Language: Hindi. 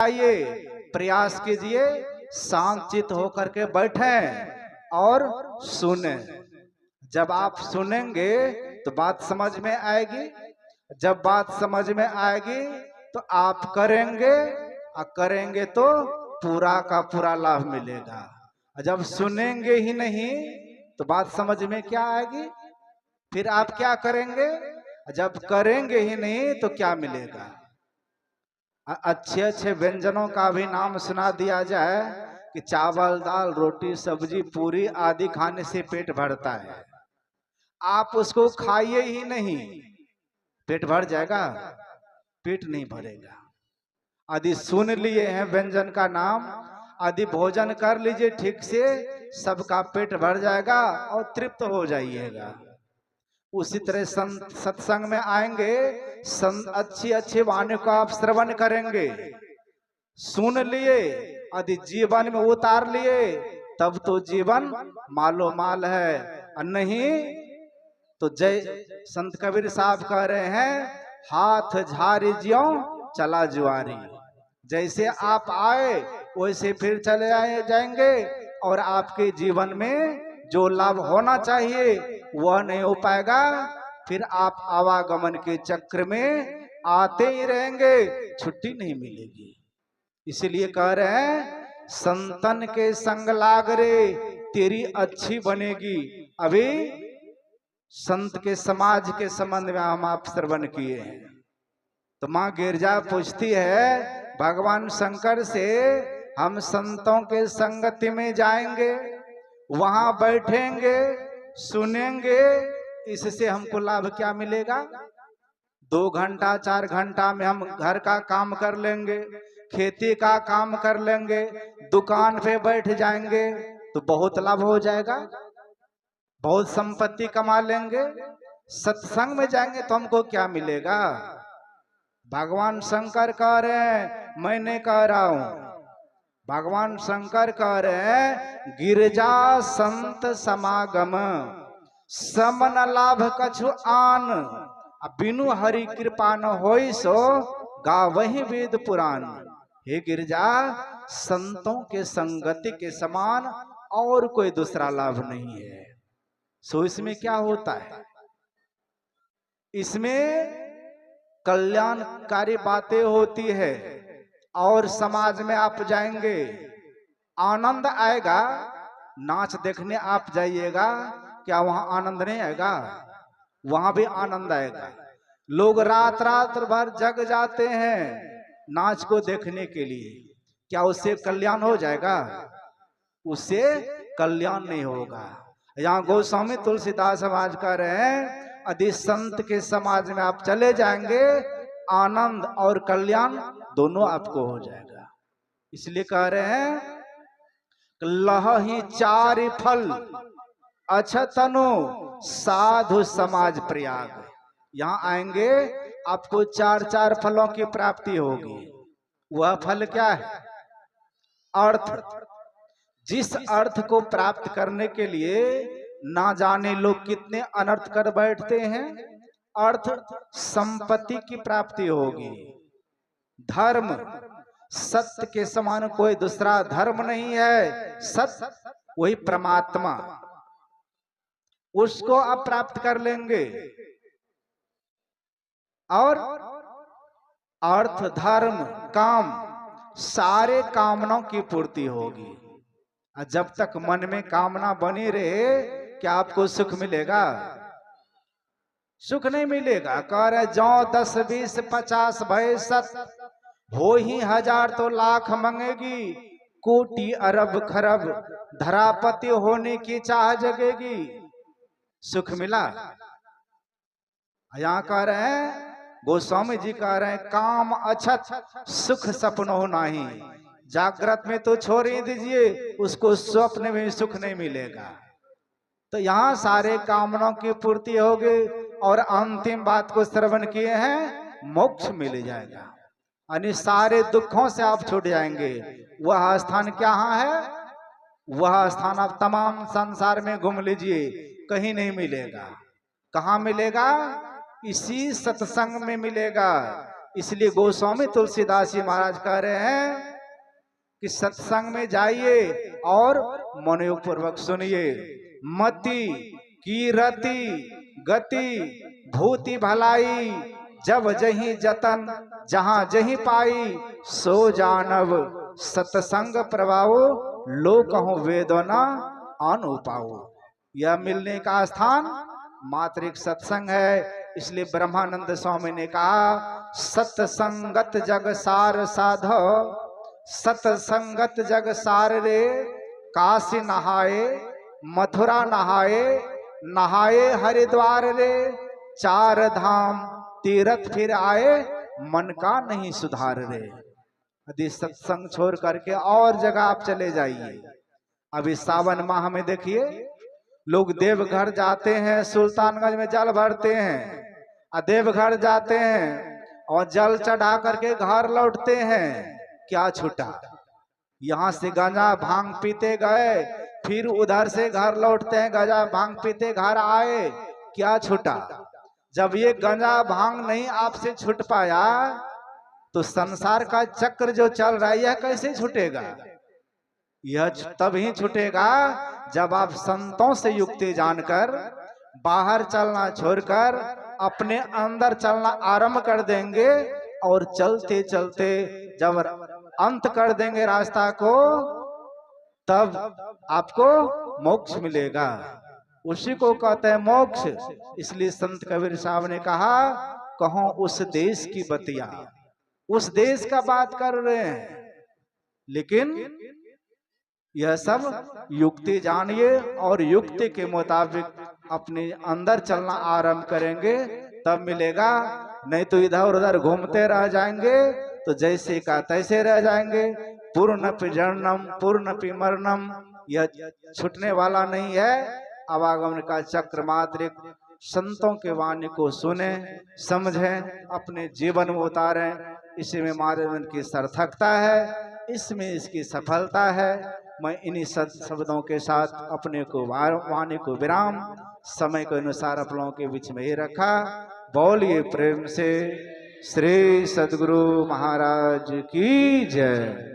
आइए प्रयास कीजिए, शांत चित्त होकर के बैठें और सुने। जब आप सुनेंगे तो बात समझ में आएगी, जब बात समझ में आएगी तो आप करेंगे, और करेंगे तो पूरा का पूरा लाभ मिलेगा। जब सुनेंगे ही नहीं तो बात समझ में क्या आएगी, फिर आप क्या करेंगे? जब करेंगे ही नहीं तो क्या मिलेगा? अच्छे अच्छे व्यंजनों का भी नाम सुना दिया जाए कि चावल दाल रोटी सब्जी पूरी आदि खाने से पेट भरता है, आप उसको खाइए ही नहीं, पेट भर जाएगा? पेट नहीं भरेगा। यदि सुन लिए हैं व्यंजन का नाम, यदि भोजन कर लीजिए ठीक से, सबका पेट भर जाएगा और तृप्त हो जाइएगा। उसी तरह सत्संग में आएंगे, अच्छी अच्छी वाणी को आप श्रवण करेंगे, सुन लिए, यदि जीवन में उतार लिए तब तो जीवन मालो माल है, और नहीं तो जय संत कबीर साहब कह रहे हैं, हाथ झारी ज्यों चला जुआरी। जैसे आप आए वैसे फिर चले आए जाएंगे, और आपके जीवन में जो लाभ होना चाहिए वह नहीं हो पाएगा। फिर आप आवागमन के चक्र में आते ही रहेंगे, छुट्टी नहीं मिलेगी। इसीलिए कह रहे हैं, संतन के संग लाग रे तेरी अच्छी बनेगी। अभी संत के समाज के संबंध में हम आप श्रवण किए हैं। तो माँ गिरजा पूछती है भगवान शंकर से, हम संतों के संगति में जाएंगे, वहां बैठेंगे, सुनेंगे, इससे हमको लाभ क्या मिलेगा? 2 घंटा 4 घंटा में हम घर का काम कर लेंगे, खेती का काम कर लेंगे, दुकान पे बैठ जाएंगे तो बहुत लाभ हो जाएगा, बहुत संपत्ति कमा लेंगे। सत्संग में जाएंगे तो हमको क्या मिलेगा? भगवान शंकर कह रहे हैं, मैं कह रहा हूं, भगवान शंकर कह रहे हैं, गिरजा संत समागम समन लाभ कछु आन, बिनु हरि कृपा न होई सो गावहि वेद पुराण। हे गिरजा, संतों के संगति के समान और कोई दूसरा लाभ नहीं है। सो इसमें क्या होता है? इसमें कल्याणकारी बातें होती है, और समाज में आप जाएंगे आनंद आएगा। नाच देखने आप जाइएगा, क्या वहां आनंद नहीं आएगा? वहां भी आनंद आएगा। लोग रात रात भर जग जाते हैं नाच को देखने के लिए, क्या उससे कल्याण हो जाएगा? उससे कल्याण नहीं होगा। यहाँ गोस्वामी तुलसीदास समाज कह रहे हैं, यदि संत के समाज में आप चले जाएंगे, आनंद और कल्याण दोनों आपको हो जाएगा। इसलिए कह रहे हैं, लहहि 4 फल अछतनु साधु समाज प्रयाग। यहाँ आएंगे आपको 4 फलों की प्राप्ति होगी। वह फल क्या है? अर्थ। जिस अर्थ को प्राप्त करने के लिए ना जाने लोग कितने अनर्थ कर बैठते हैं। अर्थ संपत्ति की प्राप्ति होगी। धर्म, सत्य के समान कोई दूसरा धर्म नहीं है। सत्य वही परमात्मा, उसको आप प्राप्त कर लेंगे। और अर्थ, धर्म, काम, सारे कामनाओं की पूर्ति होगी। जब तक मन में कामना बनी रहे, क्या आपको सुख मिलेगा? सुख नहीं मिलेगा। कह रहे जो 10 20 50 भय सत, हो ही 1000 तो लाख मंगेगी, कोटि अरब खरब धरापति होने की चाह जगेगी। सुख मिला? यहाँ कह रहे हैं, गोस्वामी जी कह रहे हैं, काम अछत सुख सपनो नहीं। जागृत में तो छोड़ ही दीजिए, उसको स्वप्न में सुख नहीं मिलेगा। तो यहाँ सारे कामनाओं की पूर्ति होगी, और अंतिम बात को श्रवण किए हैं, मोक्ष मिल जाएगा। यानी सारे दुखों से आप छूट जाएंगे। वह स्थान क्या है? वह स्थान आप तमाम संसार में घूम लीजिए, कहीं नहीं मिलेगा। कहाँ मिलेगा? इसी सत्संग में मिलेगा। इसलिए गोस्वामी तुलसीदास जी महाराज कह रहे हैं कि सत्संग में जाइए और मनोयोग पूर्वक सुनिए। मति कीरति गति भूति भलाई, जब जही जतन जहां जही पाई, सो जानव सत्संग प्रभाव, लो कहो वेदो न अनुपाओ। यह मिलने का स्थान मात्र एक सत्संग है। इसलिए ब्रह्मानंद स्वामी ने कहा, सत्संगत जग सार साधो, सत्संगत जग सार रे, काशी नहाए मथुरा नहाए, नहाए हरिद्वार रे, चार धाम तीर्थ फिर आए, मन का नहीं सुधार रे। यदि सत्संग छोड़ करके और जगह आप चले जाइए, अभी सावन माह में देखिए लोग देवघर जाते हैं, सुल्तानगंज में जल भरते हैं, देवघर जाते हैं और जल चढ़ा करके घर लौटते हैं। क्या छूटा? यहाँ से गांजा भांग पीते गए, फिर उधर से घर लौटते हैं, गांजा भांग पीते घर आए, क्या छूटा? जब ये गांजा भांग नहीं आपसे छूट पाया तो संसार का चक्र जो चल रहा है यह कैसे छूटेगा? यह तब ही छूटेगा जब आप संतों से युक्ति जानकर बाहर चलना छोड़कर अपने अंदर चलना आरंभ कर देंगे, और चलते चलते जब अंत कर देंगे रास्ता को, तब आपको मोक्ष मिलेगा। उसी को कहते हैं मोक्ष। इसलिए संत कबीर साहब ने कहा, कहो उस देश की बतिया, उस देश का बात कर रहे हैं, लेकिन यह सब युक्ति जानिए और युक्ति के मुताबिक अपने अंदर चलना आरंभ करेंगे तब मिलेगा। नहीं तो इधर उधर घूमते रह जाएंगे तो जैसे का तैसे रह जाएंगे। पूर्णपि जन्मम पूर्णपि मरणम, यह छूटने वाला नहीं है। आवागमन का चक्र मात्र। संतों के वाणी को सुने, समझें, अपने जीवन में उतारें। इसी में मार्गदर्शन की सार्थकता है, इसमें इसकी सफलता है। मैं इन्हीं शब्दों के साथ अपने को वाणी को विराम, समय के अनुसार आप लोगों के बीच में ही रखा। बोलिए प्रेम से श्री सद्गुरु महाराज की जय।